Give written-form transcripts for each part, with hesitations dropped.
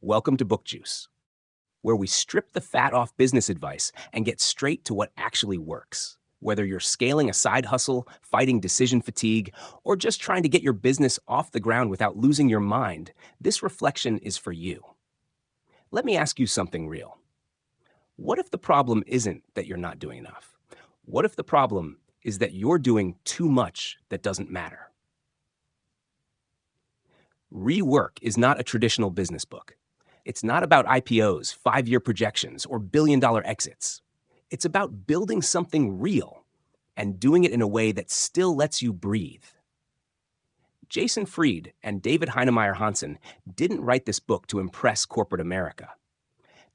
Welcome to BookJuice, where we strip the fat off business advice and get straight to what actually works. Whether you're scaling a side hustle, fighting decision fatigue, or just trying to get your business off the ground without losing your mind, this reflection is for you. Let me ask you something real. What if the problem isn't that you're not doing enough? What if the problem is that you're doing too much that doesn't matter? Rework is not a traditional business book. It's not about IPOs, 5-year projections, or billion-dollar exits. It's about building something real and doing it in a way that still lets you breathe. Jason Fried and David Heinemeier Hansson didn't write this book to impress corporate America.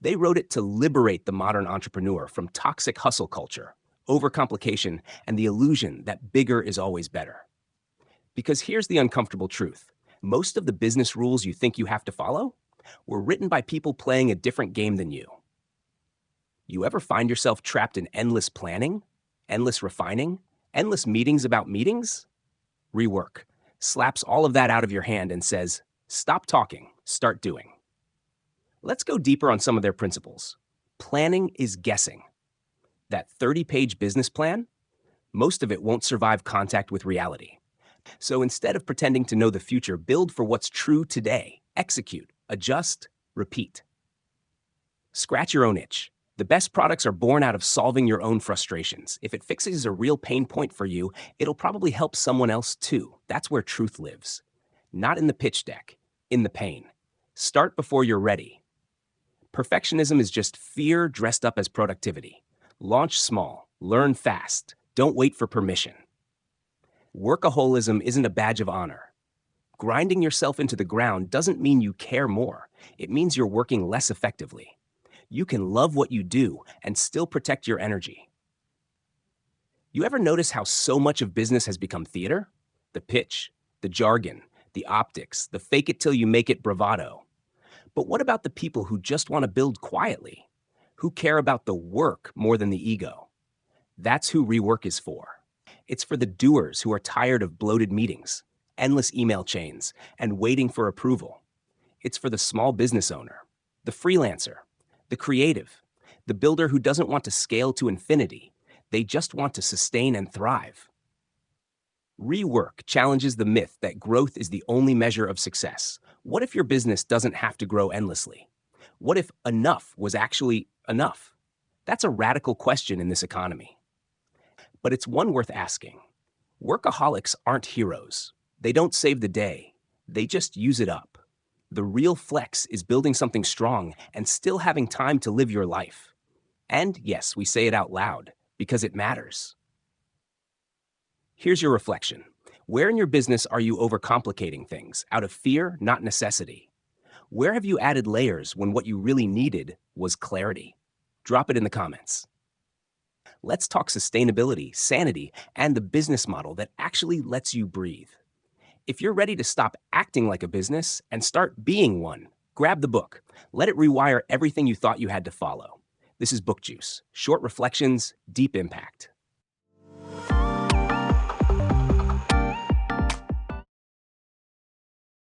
They wrote it to liberate the modern entrepreneur from toxic hustle culture, overcomplication, and the illusion that bigger is always better. Because here's the uncomfortable truth. Most of the business rules you think you have to follow were written by people playing a different game than you. You ever find yourself trapped in endless planning, endless refining, endless meetings about meetings? Rework slaps all of that out of your hand and says, stop talking, start doing. Let's go deeper on some of their principles. Planning is guessing. That 30-page business plan, most of it won't survive contact with reality. So instead of pretending to know the future, build for what's true today. Execute, adjust, repeat. Scratch your own itch. The best products are born out of solving your own frustrations. If it fixes a real pain point for you, it'll probably help someone else too. That's where truth lives. Not in the pitch deck, in the pain. Start before you're ready. Perfectionism is just fear dressed up as productivity. Launch small, learn fast, don't wait for permission. Workaholism isn't a badge of honor. Grinding yourself into the ground doesn't mean you care more. It means you're working less effectively. You can love what you do and still protect your energy. You ever notice how so much of business has become theater? The pitch, the jargon, the optics, the fake it till you make it bravado. But what about the people who just want to build quietly? Who care about the work more than the ego? That's who Rework is for. It's for the doers who are tired of bloated meetings, endless email chains, and waiting for approval. It's for the small business owner, the freelancer, the creative, the builder who doesn't want to scale to infinity. They just want to sustain and thrive. Rework challenges the myth that growth is the only measure of success. What if your business doesn't have to grow endlessly? What if enough was actually enough? That's a radical question in this economy. But it's one worth asking. Workaholics aren't heroes. They don't save the day. They just use it up. The real flex is building something strong and still having time to live your life. And yes, we say it out loud because it matters. Here's your reflection. Where in your business are you overcomplicating things out of fear, not necessity? Where have you added layers when what you really needed was clarity? Drop it in the comments. Let's talk sustainability, sanity, and the business model that actually lets you breathe. If you're ready to stop acting like a business and start being one, grab the book. Let it rewire everything you thought you had to follow. This is BookJuice. Short reflections, deep impact.